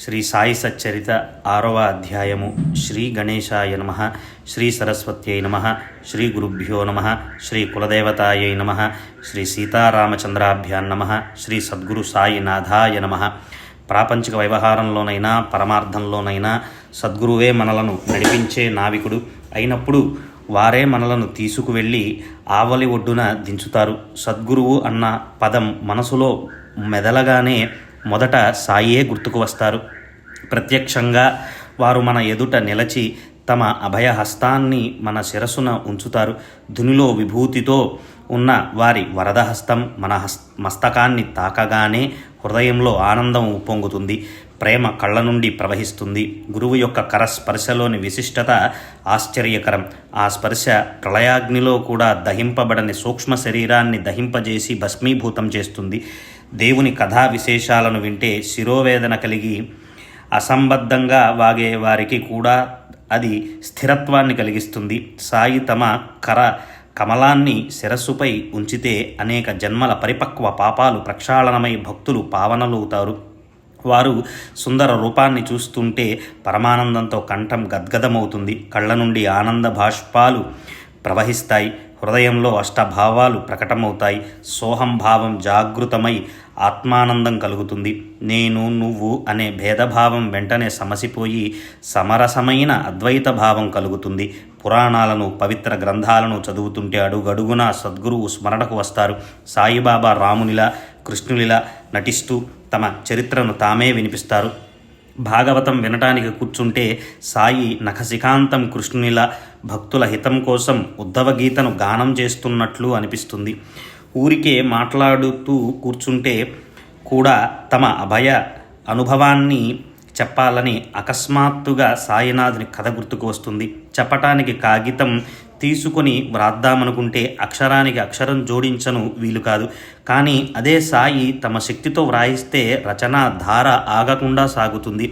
శ్రీ సాయి సచ్చరిత 6వ అధ్యాయము. శ్రీ గణేశాయ నమః, శ్రీ సరస్వత్యై నమః, శ్రీ గురుభ్యో నమః, శ్రీ కులదేవతాయై నమః, శ్రీ సీతారామచంద్రాభ్యాం నమః, శ్రీ సద్గురు సాయినాథాయ నమః. ప్రాపంచిక వ్యవహారంలోనైనా పరమార్థంలోనైనా సద్గురువే మనలను నడిపించే నావికుడు అయినప్పుడు వారే మనలను తీసుకువెళ్ళి ఆవలి ఒడ్డున దించుతారు. సద్గురువు అన్న పదం మనసులో మెదలగానే మొదట సాయే గుర్తుకు వస్తారు. ప్రత్యక్షంగా వారు మన ఎదుట నిలచి తమ అభయహస్తాన్ని మన శిరస్సున ఉంచుతారు. ధునిలో విభూతితో ఉన్న వారి వరదహస్తం మన మస్తకాన్ని తాకగానే హృదయంలో ఆనందం ఉప్పొంగుతుంది, ప్రేమ కళ్ళ నుండి ప్రవహిస్తుంది. గురువు యొక్క కరస్పర్శలోని విశిష్టత ఆశ్చర్యకరం. ఆ స్పర్శ ప్రళయాగ్నిలో కూడా దహింపబడని సూక్ష్మ శరీరాన్ని దహింపజేసి భస్మీభూతం చేస్తుంది. దేవుని కథా విశేషాలను వింటే శిరోవేదన కలిగి అసంబద్ధంగా వాగే వారికి కూడా అది స్థిరత్వాన్ని కలిగిస్తుంది. సాయి తమ కమలాన్ని శిరస్సుపై ఉంచితే అనేక జన్మల పరిపక్వ పాపాలు ప్రక్షాళనమై భక్తులు పావనలవుతారు. వారు సుందర రూపాన్ని చూస్తుంటే పరమానందంతో కంఠం గద్గదమవుతుంది. కళ్ళ నుండి ఆనంద బాష్పాలు ప్రవహిస్తాయి. హృదయంలో అష్టభావాలు ప్రకటమవుతాయి. సోహంభావం జాగృతమై ఆత్మానందం కలుగుతుంది. నేను నువ్వు అనే భేదభావం వెంటనే సమసిపోయి సమరసమైన అద్వైత భావం కలుగుతుంది. పురాణాలను పవిత్ర గ్రంథాలను చదువుతుంటే అడుగడుగునా సద్గురువు స్మరణకు వస్తారు. సాయిబాబా రామునిలా కృష్ణునిలా నటిస్తూ తమ చరిత్రను తామే వినిపిస్తారు. భాగవతం వినటానికి కూర్చుంటే సాయి నఖశిఖాంతం కృష్ణునిలా భక్తుల హితం కోసం ఉద్ధవగీతను గానం చేస్తున్నట్లు అనిపిస్తుంది. ఊరికే మాట్లాడుతూ కూర్చుంటే కూడా తమ అభయ అనుభవాన్ని చెప్పాలని అకస్మాత్తుగా సాయినాథుని కథ గుర్తుకు వస్తుంది. చెప్పటానికి కాగితం తీసుకొని వ్రాద్దామనుకుంటే అక్షరానికి అక్షరం జోడించను వీలు కాదు. కానీ అదే సాయి తమ శక్తితో వ్రాయిస్తే రచనా ధార ఆగకుండా సాగుతుంది.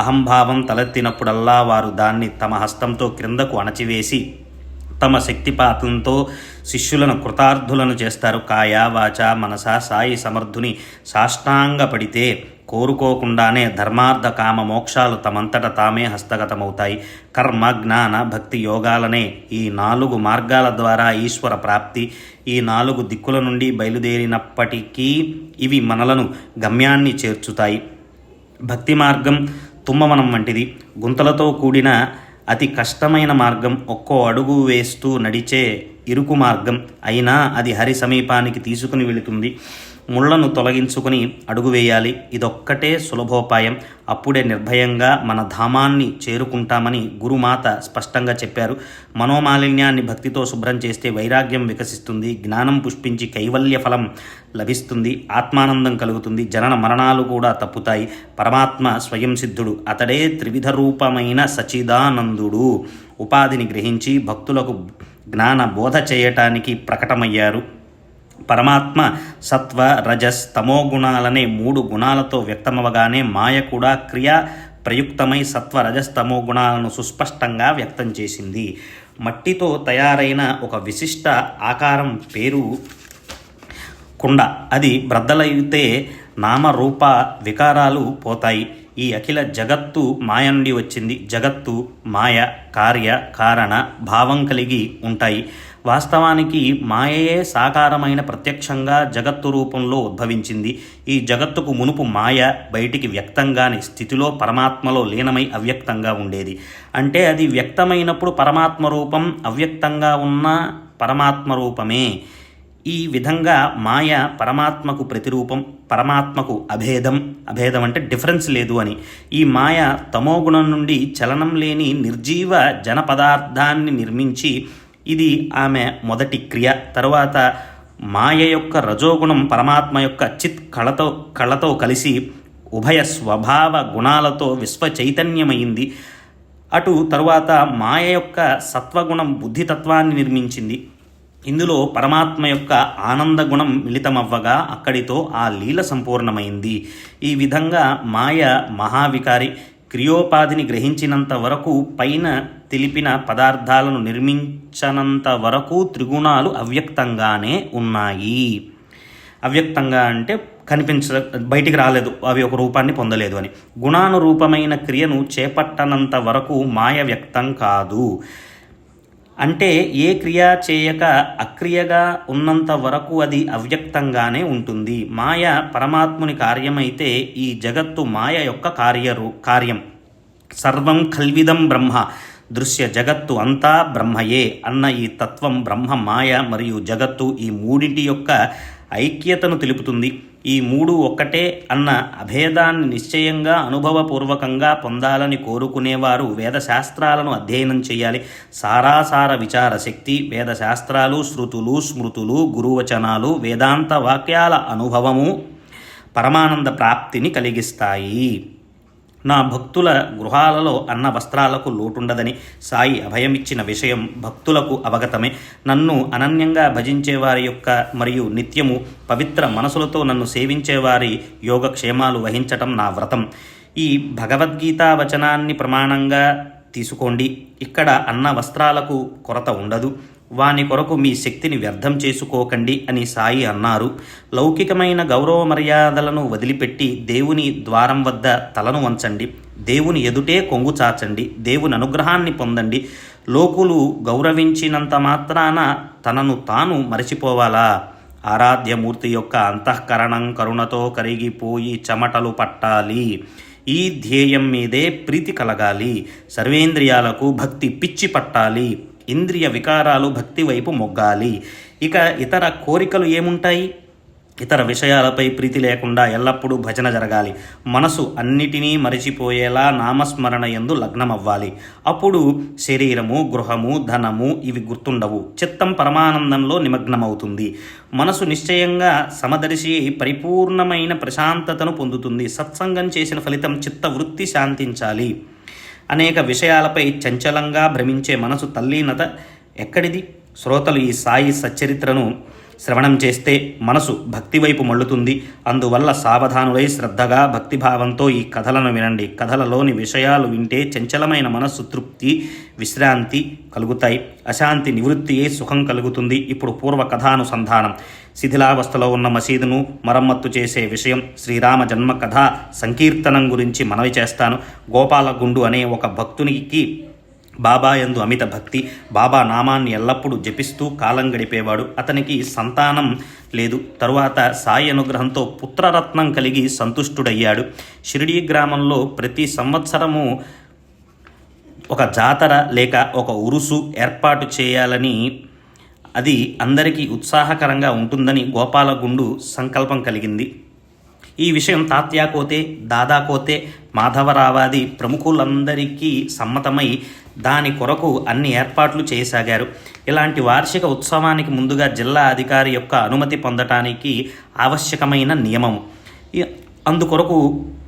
అహంభావం తలెత్తినప్పుడల్లా వారు దాన్ని తమ హస్తంతో క్రిందకు అణచివేసి తమ శక్తిపాతంతో శిష్యులను కృతార్థులను చేస్తారు. కాయ వాచ మనస సాయి సమర్థుని సాష్టాంగ పడితే కోరుకోకుండానే ధర్మార్థ కామ మోక్షాలు తమంతట తామే హస్తగతమవుతాయి. కర్మ జ్ఞాన భక్తి యోగాలనే ఈ 4 మార్గాల ద్వారా ఈశ్వర ప్రాప్తి. ఈ 4 దిక్కుల నుండి బయలుదేరినప్పటికీ ఇవి మనలను గమ్యాన్ని చేర్చుతాయి. భక్తి మార్గం తుమ్మవనం వంటిది. గుంతలతో కూడిన అతి కష్టమైన మార్గం. ఒక్కో అడుగు వేస్తూ నడిచే ఇరుకు మార్గం అయినా అది హరి సమీపానికి తీసుకుని వెళుతుంది. ముళ్లను తొలగించుకుని అడుగు వేయాలి. ఇదొక్కటే సులభోపాయం. అప్పుడే నిర్భయంగా మన ధామాన్ని చేరుకుంటామని గురుమాత స్పష్టంగా చెప్పారు. మనోమాలిన్యాన్ని భక్తితో శుభ్రం చేస్తే వైరాగ్యం వికసిస్తుంది. జ్ఞానం పుష్పించి కైవల్య ఫలం లభిస్తుంది. ఆత్మానందం కలుగుతుంది. జనన మరణాలు కూడా తప్పుతాయి. పరమాత్మ స్వయం సిద్ధుడు. అతడే త్రివిధ రూపమైన సచిదానందుడు. ఉపాధిని గ్రహించి భక్తులకు జ్ఞాన బోధ చేయటానికి ప్రకటమయ్యారు. పరమాత్మ సత్వ రజస్ తమో గుణాలనే 3 గుణాలతో వ్యక్తమవగానే మాయ కూడా క్రియా ప్రయుక్తమై సత్వ రజస్ తమో గుణాలను సుస్పష్టంగా వ్యక్తం చేసింది. మట్టితో తయారైన ఒక విశిష్ట ఆకారం పేరు కుండ. అది బ్రద్దలైతే నామరూప వికారాలు పోతాయి. ఈ అఖిల జగత్తు మాయ నుండి వచ్చింది. జగత్తు మాయ కార్య కారణ భావం కలిగి ఉంటాయి. వాస్తవానికి మాయయే సాకారమైన ప్రత్యక్షంగా జగత్తు రూపంలో ఉద్భవించింది. ఈ జగత్తుకు మునుపు మాయ బయటికి వ్యక్తంగాని స్థితిలో పరమాత్మలో లీనమై అవ్యక్తంగా ఉండేది. అంటే అది వ్యక్తమైనప్పుడు పరమాత్మ రూపం, అవ్యక్తంగా ఉన్న పరమాత్మ రూపమే. ఈ విధంగా మాయ పరమాత్మకు ప్రతిరూపం, పరమాత్మకు అభేదం. అభేదం అంటే డిఫరెన్స్ లేదు అని. ఈ మాయ తమోగుణం నుండి చలనం లేని నిర్జీవ జన పదార్థాన్ని నిర్మించి ఇది ఆమె మొదటి క్రియ. తరువాత మాయ యొక్క రజోగుణం పరమాత్మ యొక్క చిత్ కళతో కలిసి ఉభయ స్వభావ గుణాలతో విశ్వ చైతన్యమైంది. అటు తరువాత మాయ యొక్క సత్వగుణం బుద్ధితత్వాన్ని నిర్మించింది. ఇందులో పరమాత్మ యొక్క ఆనంద గుణం మిళితమవ్వగా అక్కడితో ఆ లీల సంపూర్ణమైంది. ఈ విధంగా మాయ మహావికారి. క్రియోపాధిని గ్రహించినంత వరకు, పైన తెలిపిన పదార్థాలను నిర్మించనంత వరకు త్రిగుణాలు అవ్యక్తంగానే ఉన్నాయి. అవ్యక్తంగా అంటే బయటికి రాలేదు, అవి ఒక రూపాన్ని పొందలేదు అని. గుణానురూపమైన క్రియను చేపట్టనంత వరకు మాయ వ్యక్తం కాదు. అంటే ఏ క్రియ చేయక అక్రియగా ఉన్నంత వరకు అది అవ్యక్తంగానే ఉంటుంది. మాయ పరమాత్ముని కార్యమైతే ఈ జగత్తు మాయ యొక్క కార్యం. సర్వం కల్విదం బ్రహ్మ, దృశ్య జగత్తు అంతా బ్రహ్మయే అన్న ఈ తత్వం బ్రహ్మ, మాయ మరియు జగత్తు ఈ మూడింటి యొక్క ఐక్యతను తెలుపుతుంది. ఈ మూడు ఒక్కటే అన్న అభేదాన్ని నిశ్చయంగా అనుభవపూర్వకంగా పొందాలని కోరుకునేవారు వేదశాస్త్రాలను అధ్యయనం చేయాలి. సారాసార విచార శక్తి, వేదశాస్త్రాలు, శృతులు, స్మృతులు, గురువచనాలు, వేదాంత వాక్యాల అనుభవము పరమానంద ప్రాప్తిని కలిగిస్తాయి. నా భక్తుల గృహాలలో అన్న వస్త్రాలకు లోటుండదని సాయి అభయమిచ్చిన విషయం భక్తులకు అవగతమే. నన్ను అనన్యంగా భజించేవారి యొక్క మరియు నిత్యము పవిత్ర మనసులతో నన్ను సేవించేవారి యోగక్షేమాలు వహించటం నా వ్రతం. ఈ భగవద్గీతా వచనాన్ని ప్రమాణంగా తీసుకోండి. ఇక్కడ అన్న వస్త్రాలకు కొరత ఉండదు, వాని కొరకు మీ శక్తిని వ్యర్థం చేసుకోకండి అని సాయి అన్నారు. లౌకికమైన గౌరవ మర్యాదలను వదిలిపెట్టి దేవుని ద్వారం వద్ద తలను వంచండి, దేవుని ఎదుటే కొంగు చాచండి, దేవుని అనుగ్రహాన్ని పొందండి. లోకులు గౌరవించినంత మాత్రాన తనను తాను మరచిపోవాలా? ఆరాధ్యమూర్తి యొక్క అంతఃకరణం కరుణతో కరిగిపోయి చెమటలు పట్టాలి. ఈ ధ్యేయం మీదే ప్రీతి కలగాలి. సర్వేంద్రియాలకు భక్తి పిచ్చి పట్టాలి. ఇంద్రియ వికారాలు భక్తి వైపు మొగ్గాలి. ఇక ఇతర కోరికలు ఏముంటాయి? ఇతర విషయాలపై ప్రీతి లేకుండా ఎల్లప్పుడూ భజన జరగాలి. మనసు అన్నిటినీ మరిచిపోయేలా నామస్మరణ యందు లగ్నమవ్వాలి. అప్పుడు శరీరము, గృహము, ధనము ఇవి గుర్తుండవు. చిత్తం పరమానందంలో నిమగ్నమవుతుంది. మనసు నిశ్చయంగా సమదర్శి పరిపూర్ణమైన ప్రశాంతతను పొందుతుంది. సత్సంగం చేసిన ఫలితం చిత్తవృత్తి శాంతించాలి. అనేక విషయాలపై చంచలంగా భ్రమించే మనసు తల్లీనత ఎక్కడిది? శ్రోతలు ఈ సాయి సచ్చరిత్రను శ్రవణం చేస్తే మనసు భక్తి వైపు మళ్ళుతుంది. అందువల్ల సావధానులై శ్రద్ధగా భక్తిభావంతో ఈ కథలను వినండి. కథలలోని విషయాలు వింటే చంచలమైన మనస్సు తృప్తి, విశ్రాంతి కలుగుతాయి. అశాంతి నివృత్తియే సుఖం కలుగుతుంది. ఇప్పుడు పూర్వ కథానుసంధానం. శిథిలావస్థలో ఉన్న మసీదును మరమ్మత్తు చేసే విషయం, శ్రీరామ జన్మ కథ సంకీర్తనం గురించి మనవి చేస్తాను. గోపాలగుండు అనే ఒక భక్తునికి బాబా యందు అమిత భక్తి. బాబా నామాన్ని ఎల్లప్పుడూ జపిస్తూ కాలం గడిపేవాడు. అతనికి సంతానం లేదు. తరువాత సాయి అనుగ్రహంతో పుత్రరత్నం కలిగి సంతుష్టుడయ్యాడు. షిరిడీ గ్రామంలో ప్రతి సంవత్సరము ఒక జాతర లేక ఒక ఉరుసు ఏర్పాటు చేయాలని, అది అందరికీ ఉత్సాహకరంగా ఉంటుందని గోపాలగుండు సంకల్పం కలిగింది. ఈ విషయం తాత్యాకోతే, దాదాకోతే, మాధవరావాది ప్రముఖులందరికీ సమ్మతమై దాని కొరకు అన్ని ఏర్పాట్లు చేయసాగారు. ఇలాంటి వార్షిక ఉత్సవానికి ముందుగా జిల్లా అధికారి యొక్క అనుమతి పొందటానికి ఆవశ్యకమైన నియమం. అందుకొరకు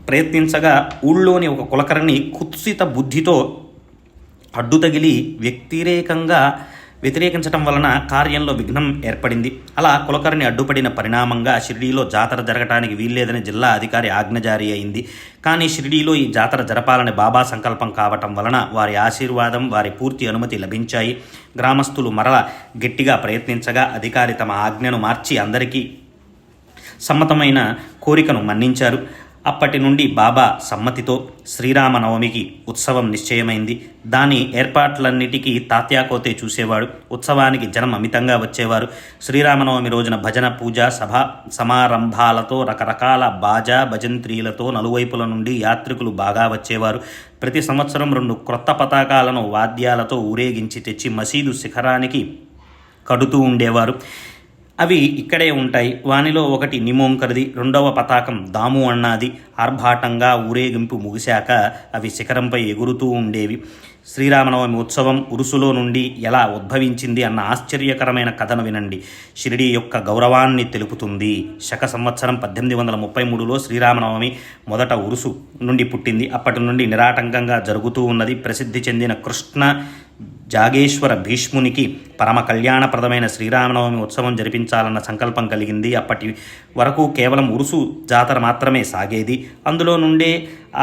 ప్రయత్నించగా ఊళ్ళోని ఒక కులకర్ణి కుత్సిత బుద్ధితో అడ్డు తగిలి వ్యతిరేకించటం వలన కార్యంలో విఘ్నం ఏర్పడింది. అలా కులకర్ణి అడ్డుపడిన పరిణామంగా షిరిడీలో జాతర జరగటానికి వీల్లేదని జిల్లా అధికారి ఆజ్ఞ జారీ అయింది. కానీ షిరిడీలో ఈ జాతర జరపాలని బాబా సంకల్పం కావటం వలన వారి ఆశీర్వాదం, వారి పూర్తి అనుమతి లభించాయి. గ్రామస్తులు మరల గట్టిగా ప్రయత్నించగా అధికారి తమ ఆజ్ఞను మార్చి అందరికీ సమ్మతమైన కోరికను మన్నించారు. అప్పటి నుండి బాబా సమ్మతితో శ్రీరామనవమికి ఉత్సవం నిశ్చయమైంది. దాని ఏర్పాట్లన్నిటికీ తాత్యాకోతే చూసేవాడు. ఉత్సవానికి జనం అమితంగా వచ్చేవారు. శ్రీరామనవమి రోజున భజన, పూజ, సభ సమారంభాలతో రకరకాల బాజా భజంత్రీలతో నలువైపుల నుండి యాత్రికులు బాగా వచ్చేవారు. ప్రతి సంవత్సరం 2 క్రొత్త పతాకాలను వాద్యాలతో ఊరేగించి తెచ్చి మసీదు శిఖరానికి కడుతూ ఉండేవారు. అవి ఇక్కడే ఉంటాయి. వానిలో ఒకటి నిమోంకర్ది, 2వ పతాకం దాము అన్నాది. ఆర్భాటంగా ఊరేగింపు ముగిశాక అవి శిఖరంపై ఎగురుతూ ఉండేవి. శ్రీరామనవమి ఉత్సవం ఉరుసులో నుండి ఎలా ఉద్భవించింది అన్న ఆశ్చర్యకరమైన కథను వినండి. షిరిడీ యొక్క గౌరవాన్ని తెలుపుతుంది. శక సంవత్సరం 1833లో శ్రీరామనవమి మొదట ఉరుసు నుండి పుట్టింది. అప్పటి నుండి నిరాటంకంగా జరుగుతూ ఉన్నది. ప్రసిద్ధి చెందిన కృష్ణ జాగేశ్వర భీష్మునికి పరమ కళ్యాణప్రదమైన శ్రీరామనవమి ఉత్సవం జరిపించాలన్న సంకల్పం కలిగింది. అప్పటి వరకు కేవలం ఉరుసు జాతర మాత్రమే సాగేది. అందులో నుండే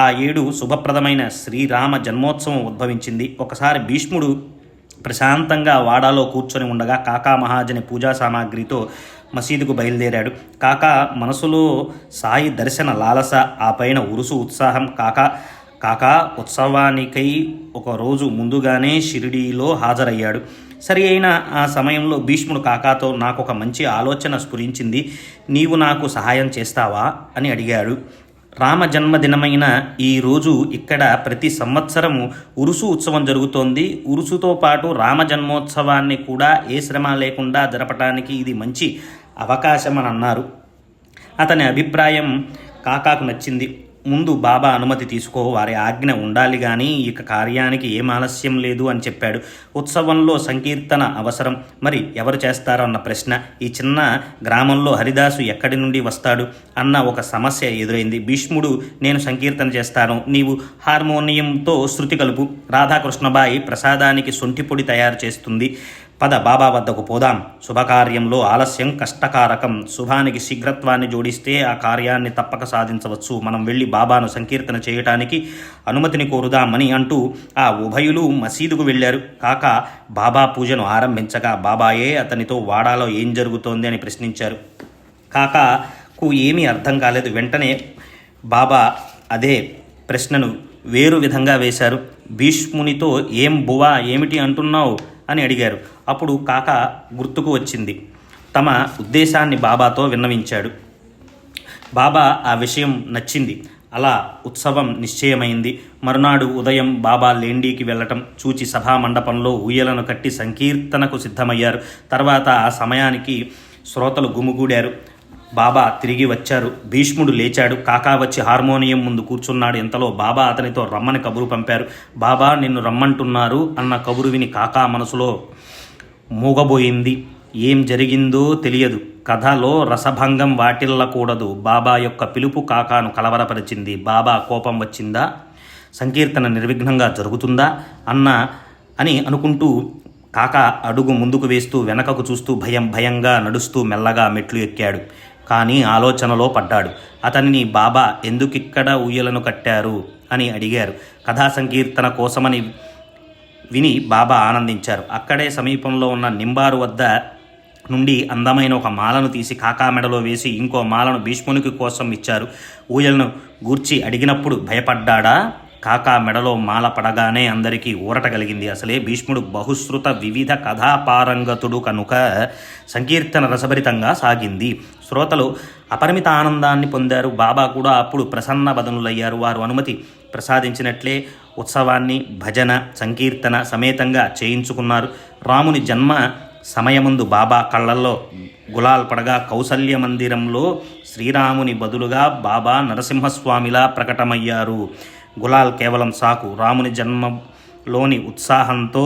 ఆ ఏడు శుభప్రదమైన శ్రీరామ జన్మోత్సవం ఉద్భవించింది. ఒకసారి భీష్ముడు ప్రశాంతంగా వాడాలో కూర్చొని ఉండగా కాకా మహాజని పూజా సామాగ్రితో మసీదుకు బయలుదేరాడు. కాకా మనసులో సాయి దర్శన లాలస, ఆ పైన ఉరుసు ఉత్సాహం. కాకా ఉత్సవానికై ఒకరోజు ముందుగానే షిరిడీలో హాజరయ్యాడు. సరి అయిన ఆ సమయంలో భీష్ముడు కాకాతో, నాకొక మంచి ఆలోచన స్ఫురించింది, నీవు నాకు సహాయం చేస్తావా అని అడిగాడు. రామ జన్మదినమైన ఈరోజు ఇక్కడ ప్రతి సంవత్సరము ఉరుసు ఉత్సవం జరుగుతోంది. ఉరుసుతో పాటు రామ జన్మోత్సవాన్ని కూడా ఏ శ్రమ లేకుండా జరపటానికి ఇది మంచి అవకాశం అని అన్నారు. అతని అభిప్రాయం కాకాకు నచ్చింది. ముందు బాబా అనుమతి తీసుకో, వారి ఆజ్ఞ ఉండాలి కానీ ఇక కార్యానికి ఏం ఆలస్యం లేదు అని చెప్పాడు. ఉత్సవంలో సంకీర్తన అవసరం, మరి ఎవరు చేస్తారో అన్న ప్రశ్న. ఈ చిన్న గ్రామంలో హరిదాసు ఎక్కడి నుండి వస్తాడు అన్న ఒక సమస్య ఎదురైంది. భీష్ముడు, నేను సంకీర్తన చేస్తాను, నీవు హార్మోనియంతో శృతి కలుపు. రాధాకృష్ణబాయి ప్రసాదానికి సొంటిపొడి తయారు చేస్తుంది. పద బాబా వద్దకు పోదాం. శుభకార్యంలో ఆలస్యం కష్టకారకం. శుభానికి శీఘ్రత్వాన్ని జోడిస్తే ఆ కార్యాన్ని తప్పక సాధించవచ్చు. మనం వెళ్ళి బాబాను సంకీర్తన చేయటానికి అనుమతిని కోరుదామని అంటూ ఆ ఉభయులు మసీదుకు వెళ్ళారు. కాక బాబా పూజను ఆరంభించగా బాబాయే అతనితో వాడాలో ఏం జరుగుతోంది అని ప్రశ్నించారు. కాకాకు ఏమీ అర్థం కాలేదు. వెంటనే బాబా అదే ప్రశ్నను వేరు విధంగా వేశారు. భీష్మునితో, ఏం బువా, ఏమిటి అంటున్నావు అని అడిగారు. అప్పుడు కాక గుర్తుకు వచ్చింది. తమ ఉద్దేశాన్ని బాబాతో విన్నవించాడు. బాబా ఆ విషయం నచ్చింది. అలా ఉత్సవం నిశ్చయమైంది. మరునాడు ఉదయం బాబా లేండీకి వెళ్ళటం చూచి సభామండపంలో ఊయలను కట్టి సంకీర్తనకు సిద్ధమయ్యారు. తర్వాత ఆ సమయానికి శ్రోతలు గుమిగూడారు. బాబా తిరిగి వచ్చారు. భీష్ముడు లేచాడు. కాకా వచ్చి హార్మోనియం ముందు కూర్చున్నాడు. ఇంతలో బాబా అతనితో రమ్మని కబురు పంపారు. బాబా నిన్ను రమ్మంటున్నారు అన్న కబురు విని కాకా మనసులో మూగబోయింది. ఏం జరిగిందో తెలియదు. కథలో రసభంగం వాటిల్లకూడదు. బాబా యొక్క పిలుపు కాకాను కలవరపరిచింది. బాబా కోపం వచ్చిందా, సంకీర్తన నిర్విఘ్నంగా జరుగుతుందా అని అనుకుంటూ కాకా అడుగు ముందుకు వేస్తూ వెనకకు చూస్తూ భయంగా నడుస్తూ మెల్లగా మెట్లు ఎక్కాడు. కానీ ఆలోచనలో పడ్డాడు. అతనిని బాబా ఎందుకిక్కడ ఊయలను కట్టారు అని అడిగారు. కథా సంకీర్తన కోసమని విని బాబా ఆనందించారు. అక్కడే సమీపంలో ఉన్న నింబారు వద్ద నుండి అందమైన ఒక మాలను తీసి కాకా మెడలో వేసి ఇంకో మాలను భీష్మునికి కోసం ఇచ్చారు. ఊయలను గూర్చి అడిగినప్పుడు భయపడ్డాడా? కాకా మెడలో మాల పడగానే అందరికీ ఊరట కలిగింది. అసలే భీష్ముడు బహుశ్రుత వివిధ కథాపారంగతుడు కనుక సంకీర్తన రసభరితంగా సాగింది. శ్రోతలు అపరిమిత ఆనందాన్ని పొందారు. బాబా కూడా అప్పుడు ప్రసన్న వదనులయ్యారు. వారు అనుమతి ప్రసాదించినట్లే ఉత్సవాన్ని భజన సంకీర్తన సమేతంగా చేయించుకున్నారు. రాముని జన్మ సమయముందు బాబా కళ్ళల్లో గులాల్ పడగా కౌసల్య మందిరంలో శ్రీరాముని బదులుగా బాబా నరసింహస్వామిలా ప్రకటమయ్యారు. గులాల్ కేవలం సాకు. రాముని జన్మలోని ఉత్సాహంతో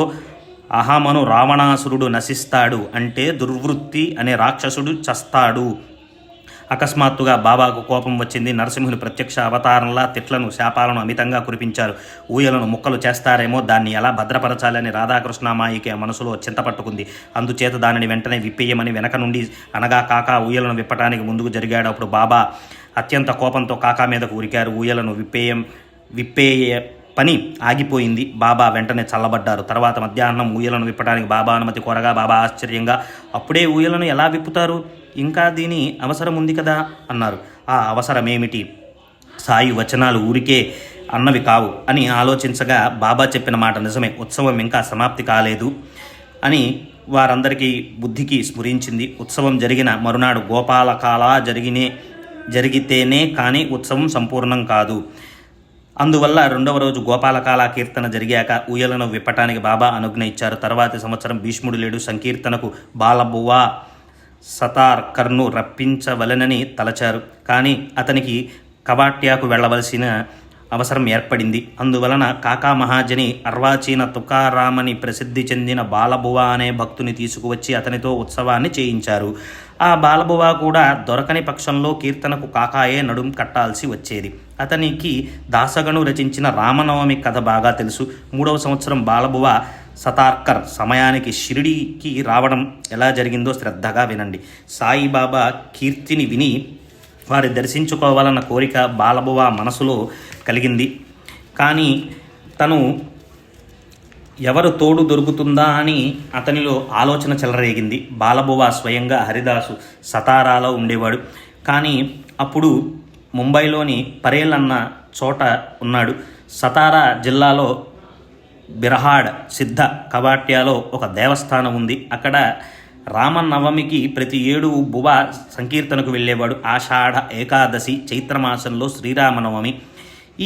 అహమను రావణాసురుడు నశిస్తాడు, అంటే దుర్వృత్తి అనే రాక్షసుడు చస్తాడు. అకస్మాత్తుగా బాబాకు కోపం వచ్చింది. నరసింహుని ప్రత్యక్ష అవతారంలా తిట్లను శాపాలను అమితంగా కురిపించారు. ఊయలను ముక్కలు చేస్తారేమో, దాన్ని ఎలా భద్రపరచాలని రాధాకృష్ణమాయికి మనసులో చింతపట్టుకుంది. అందుచేత దానిని వెంటనే విప్పేయమని వెనక నుండి అనగా కాకా ఊయలను విప్పటానికి ముందుకు జరిగాడు. అప్పుడు బాబా అత్యంత కోపంతో కాకా మీదకు ఉరికారు. ఊయలను విప్పేయ పని ఆగిపోయింది. బాబా వెంటనే చల్లబడ్డారు. తర్వాత మధ్యాహ్నం ఊయలను విప్పడానికి బాబా అనుమతి కోరగా బాబా ఆశ్చర్యంగా, అప్పుడే ఊయలను ఎలా విప్పుతారు? ఇంకా దీని అవసరం ఉంది కదా అన్నారు. ఆ అవసరమేమిటి? సాయి వచనాలు ఊరికే అన్నవి కావు అని ఆలోచించగా బాబా చెప్పిన మాట నిజమే. ఉత్సవం ఇంకా సమాప్తి కాలేదు అని వారందరికీ బుద్ధికి స్ఫురించింది. ఉత్సవం జరిగిన మరునాడు గోపాలకాల జరిగితేనే కానీ ఉత్సవం సంపూర్ణం కాదు. అందువల్ల రెండవ రోజు గోపాలకాల కీర్తన జరిగాక ఊయలను విప్పటానికి బాబా అనుజ్ఞ ఇచ్చారు. తర్వాతి సంవత్సరం భీష్ముడు లేడు. సంకీర్తనకు బాలబువా సతార్కర్ను రప్పించవలెనని తలచారు. కానీ అతనికి కవాట్యాకు వెళ్ళవలసిన అవసరం ఏర్పడింది. అందువలన కాకా మహాజని అర్వాచీన తుకారామని ప్రసిద్ధి చెందిన బాలబువా అనే భక్తుని తీసుకువచ్చి అతనితో ఉత్సవాన్ని చేయించారు. ఆ బాలబువా కూడా దొరకని పక్షంలో కీర్తనకు కాకాయే నడుం కట్టాల్సి వచ్చేది. అతనికి దాసగను రచించిన రామనవమి కథ బాగా తెలుసు. 3వ సంవత్సరం బాలబువా సతార్కర్ సమయానికి షిరిడీకి రావడం ఎలా జరిగిందో శ్రద్ధగా వినండి. సాయిబాబా కీర్తిని విని వారి దర్శించుకోవాలన్న కోరిక బాలబువా మనసులో కలిగింది. కానీ తను ఎవరు తోడు దొరుకుతుందా అని అతనిలో ఆలోచన చెలరేగింది. బాలబువ స్వయంగా హరిదాసు సతారాలో ఉండేవాడు. కానీ అప్పుడు ముంబైలోని పరేల్ అన్న చోట ఉన్నాడు. సతారా జిల్లాలో బిరహాడ్ సిద్ధ కవాట్యాలో ఒక దేవస్థానం ఉంది. అక్కడ రామనవమికి ప్రతి ఏడు బువ సంకీర్తనకు వెళ్ళేవాడు. ఆషాఢ ఏకాదశి చైత్రమాసంలో శ్రీరామనవమి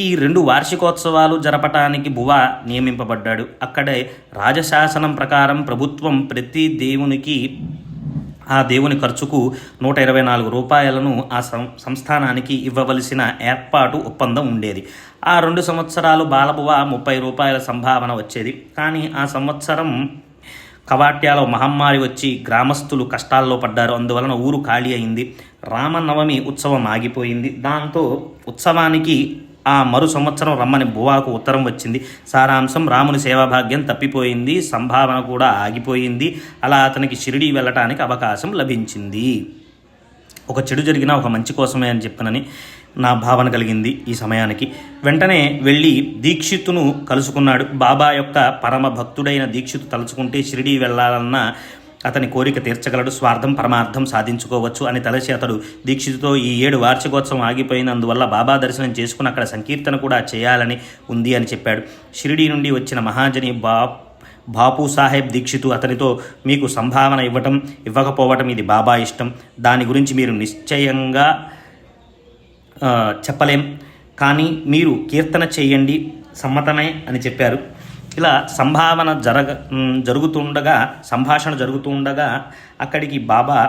ఈ 2 వార్షికోత్సవాలు జరపటానికి బువ నియమింపబడ్డాడు. అక్కడే రాజశాసనం ప్రకారం ప్రభుత్వం ప్రతి దేవునికి ఆ దేవుని ఖర్చుకు 124 రూపాయలను ఆ సంస్థానానికి ఇవ్వవలసిన ఏర్పాటు ఒప్పందం ఉండేది. ఆ 2 సంవత్సరాలు బాలబువ 30 రూపాయల సంభావన వచ్చేది. కానీ ఆ సంవత్సరం కవాట్యాలో మహమ్మారి వచ్చి గ్రామస్తులు కష్టాల్లో పడ్డారు. అందువలన ఊరు ఖాళీ అయింది. రామనవమి ఉత్సవం ఆగిపోయింది. దాంతో ఉత్సవానికి ఆ మరు సంవత్సరం రమ్మని బువాకు ఉత్తరం వచ్చింది. సారాంశం: రాముని సేవాభాగ్యం తప్పిపోయింది, సంభావన కూడా ఆగిపోయింది. అలా అతనికి షిరిడీ వెళ్ళటానికి అవకాశం లభించింది. ఒక చెడు జరిగినా ఒక మంచి కోసమే అని చెప్పనని నా భావన కలిగింది. ఈ సమయానికి వెంటనే వెళ్ళి దీక్షితును కలుసుకున్నాడు. బాబా యొక్క పరమ భక్తుడైన దీక్షితు తలుచుకుంటే షిరిడీ వెళ్ళాలన్న అతని కోరిక తీర్చగలడు, స్వార్థం పరమార్థం సాధించుకోవచ్చు అని తలచి అతడు దీక్షితుతో ఈ 7 వార్షికోత్సవం ఆగిపోయినందువల్ల బాబా దర్శనం చేసుకుని అక్కడ సంకీర్తన కూడా చేయాలని ఉంది అని చెప్పాడు. షిరిడీ నుండి వచ్చిన మహాజని బాపు సాహెబ్ దీక్షితు అతనితో, మీకు సంభావన ఇవ్వటం ఇవ్వకపోవటం ఇది బాబా ఇష్టం, దాని గురించి మీరు నిశ్చయంగా చెప్పలేం, కానీ మీరు కీర్తన చేయండి, సమ్మతమే అని చెప్పారు. ఇలా సంభాషణ జరుగుతుండగా అక్కడికి బాబా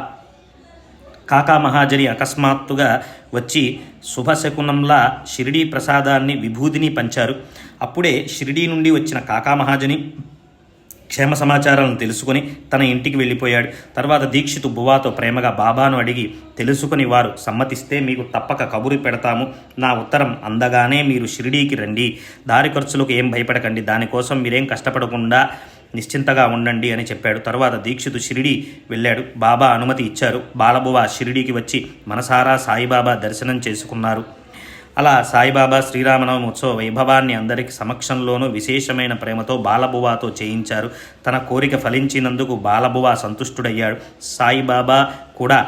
కాకా మహాజని అకస్మాత్తుగా వచ్చి శుభశకునంలా షిరిడీ ప్రసాదాన్ని విభూతిని పంచారు. అప్పుడే షిరిడీ నుండి వచ్చిన కాకా మహాజని క్షేమ సమాచారాలను తెలుసుకుని తన ఇంటికి వెళ్ళిపోయాడు. తర్వాత దీక్షితు బువాతో ప్రేమగా బాబాను అడిగి తెలుసుకుని వారు సమ్మతిస్తే మీకు తప్పక కబురు పెడతాము. నా ఉత్తరం అందగానే మీరు షిరిడీకి రండి. దారి ఖర్చులకు ఏం భయపడకండి, దానికోసం మీరేం కష్టపడకుండా నిశ్చింతగా ఉండండి అని చెప్పాడు. తర్వాత దీక్షితు షిరిడీ వెళ్ళాడు. బాబా అనుమతి ఇచ్చారు. బాలబువ షిరిడీకి వచ్చి మనసారా సాయిబాబా దర్శనం చేసుకున్నారు. అలా సాయిబాబా శ్రీరామనవమి ఉత్సవ వైభవాన్ని అందరికి సమక్షంలోనూ విశేషమైన ప్రేమతో బాలబువాతో చేయించారు. తన కోరిక ఫలించినందుకు బాలబువ సంతుష్టుడయ్యాడు. సాయిబాబా కూడా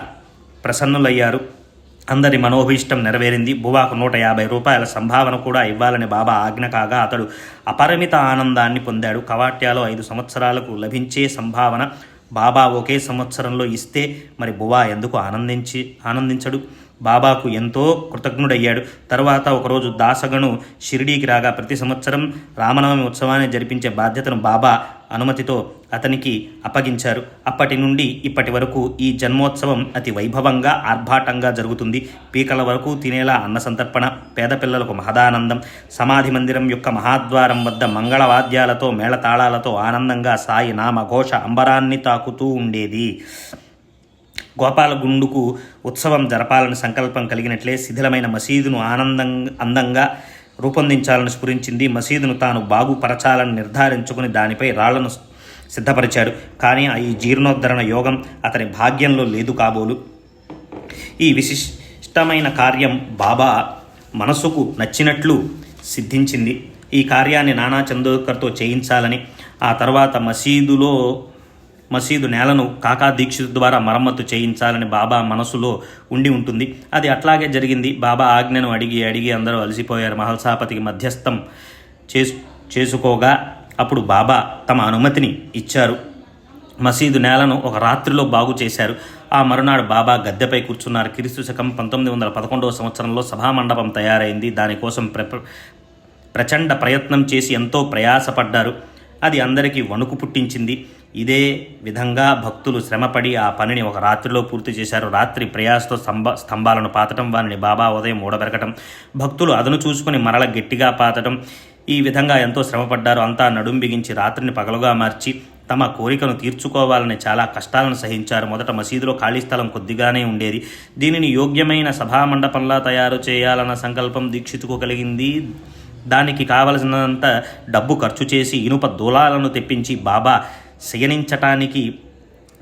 ప్రసన్నులయ్యారు. అందరి మనోభీష్టం నెరవేరింది. బువాకు 150 రూపాయల సంభావన కూడా ఇవ్వాలని బాబా ఆజ్ఞ కాగా అతడు అపరిమిత ఆనందాన్ని పొందాడు. కవాట్యాలో 5 సంవత్సరాలకు లభించే సంభావన బాబా ఒకే సంవత్సరంలో ఇస్తే మరి బువా ఎందుకు ఆనందించడు? బాబాకు ఎంతో కృతజ్ఞుడయ్యాడు. తర్వాత ఒకరోజు దాసగను షిరిడీకి రాగా ప్రతి సంవత్సరం రామనవమి ఉత్సవాన్ని జరిపించే బాధ్యతను బాబా అనుమతితో అతనికి అప్పగించారు. అప్పటి నుండి ఇప్పటి వరకు ఈ జన్మోత్సవం అతి వైభవంగా ఆర్భాటంగా జరుగుతుంది. పీకల వరకు తినేలా అన్న సంతర్పణ, పేద పిల్లలకు మహదానందం. సమాధి మందిరం యొక్క మహాద్వారం వద్ద మంగళవాద్యాలతో మేళతాళాలతో ఆనందంగా సాయి నామఘోష అంబరాన్ని తాకుతూ ఉండేది. గోపాలగుండుకు ఉత్సవం జరపాలని సంకల్పం కలిగినట్లే శిథిలమైన మసీదును అందంగా రూపొందించాలని స్ఫురించింది. మసీదును తాను బాగుపరచాలని నిర్ధారించుకుని దానిపై రాళ్లను సిద్ధపరిచాడు. కానీ ఈ జీర్ణోద్ధరణ యోగం అతని భాగ్యంలో లేదు కాబోలు. ఈ విశిష్టమైన కార్యం బాబా మనసుకు నచ్చినట్లు సిద్ధించింది. ఈ కార్యాన్ని నానా చందోర్కర్తో చేయించాలని, ఆ తర్వాత మసీదు నేలను కాకా దీక్షితు ద్వారా మరమ్మతు చేయించాలని బాబా మనసులో ఉండి ఉంటుంది. అది అట్లాగే జరిగింది. బాబా ఆజ్ఞను అడిగి అందరూ అలసిపోయారు. మహల్సాపతికి మధ్యస్థం చేసుకోగా అప్పుడు బాబా తమ అనుమతిని ఇచ్చారు. మసీదు నేలను ఒక రాత్రిలో బాగు చేశారు. ఆ మరునాడు బాబా గద్దెపై కూర్చున్నారు. క్రీస్తు శకం 1911వ సంవత్సరంలో సభామండపం తయారైంది. దానికోసం ప్రచండ ప్రయత్నం చేసి ఎంతో ప్రయాసపడ్డారు. అది అందరికీ వణుకు పుట్టించింది. ఇదే విధంగా భక్తులు శ్రమపడి ఆ పనిని ఒక రాత్రిలో పూర్తి చేశారు. రాత్రి ప్రయాసతో స్తంభాలను పాతటం, వారిని బాబా ఉదయం ఊడబెరకటం, భక్తులు అదను చూసుకుని మరల గట్టిగా పాతటం, ఈ విధంగా ఎంతో శ్రమపడ్డారు. అంతా నడుం బిగించి రాత్రిని పగలుగా మార్చి తమ కోరికను తీర్చుకోవాలని చాలా కష్టాలను సహించారు. మొదట మసీదులో ఖాళీ స్థలం కొద్దిగానే ఉండేది. దీనిని యోగ్యమైన సభామండపంలా తయారు చేయాలన్న సంకల్పం దీక్షితుకు కలిగింది. దానికి కావలసినంత డబ్బు ఖర్చు చేసి ఇనుప దూలాలను తెప్పించి బాబా శయనించటానికి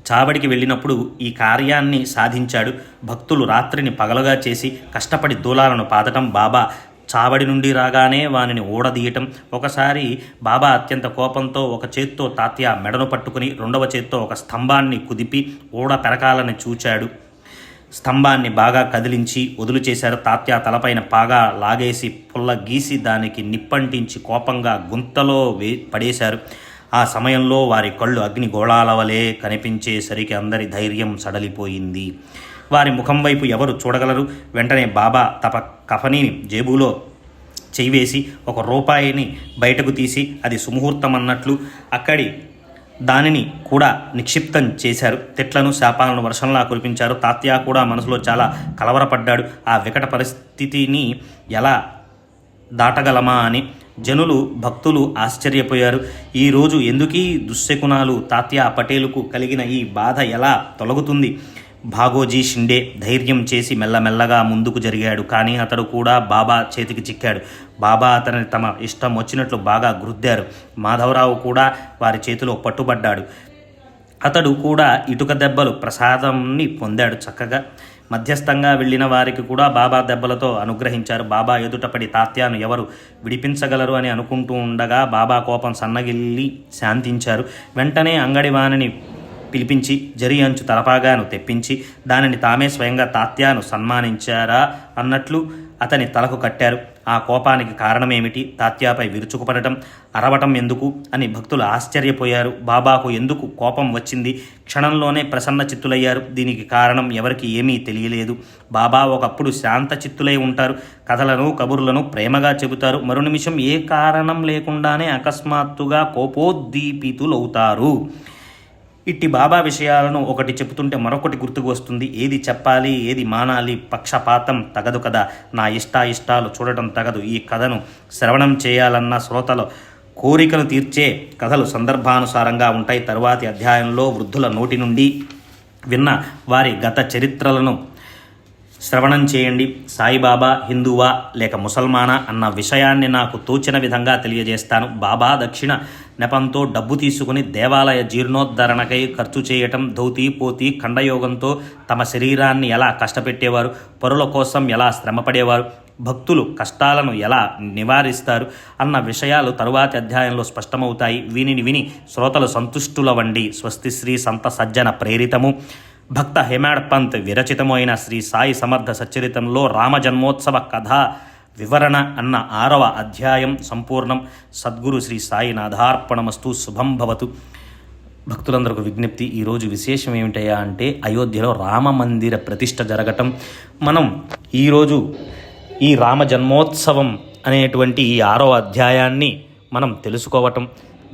చావడికి వెళ్ళినప్పుడు ఈ కార్యాన్ని సాధించాడు. భక్తులు రాత్రిని పగలుగా చేసి కష్టపడి దూలాలను పాతటం బాబా చావడి నుండి రాగానే వానిని ఊడదీయటం. ఒకసారి బాబా అత్యంత కోపంతో ఒక చేత్తో తాత్య మెడను పట్టుకుని రెండవ చేత్తో ఒక స్తంభాన్ని కుదిపి ఊడ పెరకాలని చూచాడు. స్తంభాన్ని బాగా కదిలించి వదులు చేశారు. తాత్య తలపైన పాగా లాగేసి పుల్ల గీసి దానికి నిప్పంటించి కోపంగా గుంతలో పడేశారు. ఆ సమయంలో వారి కళ్ళు అగ్నిగోళాల వలె కనిపించేసరికి అందరి ధైర్యం సడలిపోయింది. వారి ముఖం వైపు ఎవరు చూడగలరు? వెంటనే బాబా తమ కఫనీని జేబులో చేయివేసి ₹1 బయటకు తీసి అది సుముహూర్తం అన్నట్లు అక్కడి దానిని కూడా నిక్షిప్తం చేశారు. తిట్లను శాపాలను వర్షంలా కురిపించారు. తాత్య కూడా మనసులో చాలా కలవరపడ్డాడు. ఆ వికట పరిస్థితిని ఎలా దాటగలమా అని. జనులు భక్తులు ఆశ్చర్యపోయారు. ఈరోజు ఎందుకీ దుశ్శకునాలు? తాత్య పటేలుకు కలిగిన ఈ బాధ ఎలా తొలగుతుంది? భాగోజీ షిండే ధైర్యం చేసి మెల్లమెల్లగా ముందుకు జరిగాడు. కానీ అతడు కూడా బాబా చేతికి చిక్కాడు. బాబా అతనిని తమ ఇష్టం వచ్చినట్లు బాగా గుద్దారు. మాధవరావు కూడా వారి చేతిలో పట్టుబడ్డాడు. అతడు కూడా ఇటుక దెబ్బలు ప్రసాదాన్ని పొందాడు. చక్కగా మధ్యస్థంగా వెళ్ళిన వారికి కూడా బాబా దెబ్బలతో అనుగ్రహించారు. బాబా ఎదుటపడి తాత్యాను ఎవరు విడిపించగలరు అని అనుకుంటూ ఉండగా బాబా కోపం సన్నగిల్లి శాంతించారు. వెంటనే అంగడివాణిని పిలిపించి జరి అంచు తలపాగాను తెప్పించి దానిని తామే స్వయంగా తాత్యాను సన్మానించారా అన్నట్లు అతని తలకు కట్టారు. ఆ కోపానికి కారణమేమిటి? తాత్యాపై విరుచుకుపడటం, అరవటం ఎందుకు అని భక్తులు ఆశ్చర్యపోయారు. బాబాకు ఎందుకు కోపం వచ్చింది? క్షణంలోనే ప్రసన్న చిత్తులయ్యారు. దీనికి కారణం ఎవరికి ఏమీ తెలియలేదు. బాబా ఒకప్పుడు శాంత చిత్తులై ఉంటారు. కథలను కబుర్లను ప్రేమగా చెబుతారు. మరో నిమిషం ఏ కారణం లేకుండానే అకస్మాత్తుగా కోపోద్దీపితులవుతారు. ఇట్టి బాబా విషయాలను ఒకటి చెబుతుంటే మరొకటి గుర్తుకు వస్తుంది. ఏది చెప్పాలి, ఏది మానాలి? పక్షపాతం తగదు కదా. నా ఇష్టాలు చూడటం తగదు. ఈ కథను శ్రవణం చేయాలన్న శ్రోతల కోరికను తీర్చే కథలు సందర్భానుసారంగా ఉంటాయి. తరువాతి అధ్యాయంలో వృద్ధుల నోటి నుండి విన్న వారి గత చరిత్రలను శ్రవణం చేయండి. సాయిబాబా హిందువా లేక ముసల్మానా అన్న విషయాన్ని నాకు తోచిన విధంగా తెలియజేస్తాను. బాబా దక్షిణ నెపంతో డబ్బు తీసుకుని దేవాలయ జీర్ణోద్ధరణకై ఖర్చు చేయటం, ధౌతి పోతి ఖండయోగంతో తమ శరీరాన్ని ఎలా కష్టపెట్టేవారు, పరుల కోసం ఎలా శ్రమపడేవారు, భక్తులు కష్టాలను ఎలా నివారిస్తారు అన్న విషయాలు తరువాతి అధ్యాయంలో స్పష్టమవుతాయి. వీనిని విని శ్రోతలు సంతుష్టులవండి. స్వస్తి శ్రీ సంత సజ్జన ప్రేరితము భక్త హేమాడ్ పంత్ విరచితము అయిన శ్రీ సాయి సమర్థ సచ్చరితంలో రామజన్మోత్సవ కథా వివరణ అన్న 6వ అధ్యాయం సంపూర్ణం. సద్గురు శ్రీ సాయినాథార్పణమస్తు. శుభం భవతు. భక్తులందరికీ విజ్ఞప్తి. ఈరోజు విశేషం ఏమిటయ్యా అంటే అయోధ్యలో రామ మందిర ప్రతిష్ఠ జరగటం. మనం ఈరోజు ఈ రామ జన్మోత్సవం అనేటువంటి ఈ 6వ అధ్యాయాన్ని మనం తెలుసుకోవటం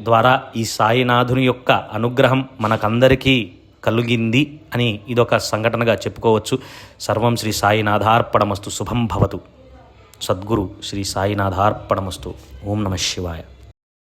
ద్వారా ఈ సాయినాథుని యొక్క అనుగ్రహం మనకందరికీ కలిగింది అని ఇదొక సంఘటనగా చెప్పుకోవచ్చు. సర్వం శ్రీ సాయినాథార్పణమస్తు. శుభం భవతు. సద్గురు శ్రీ సాయినాథార్పణమస్తు. ఓం నమః శివాయ.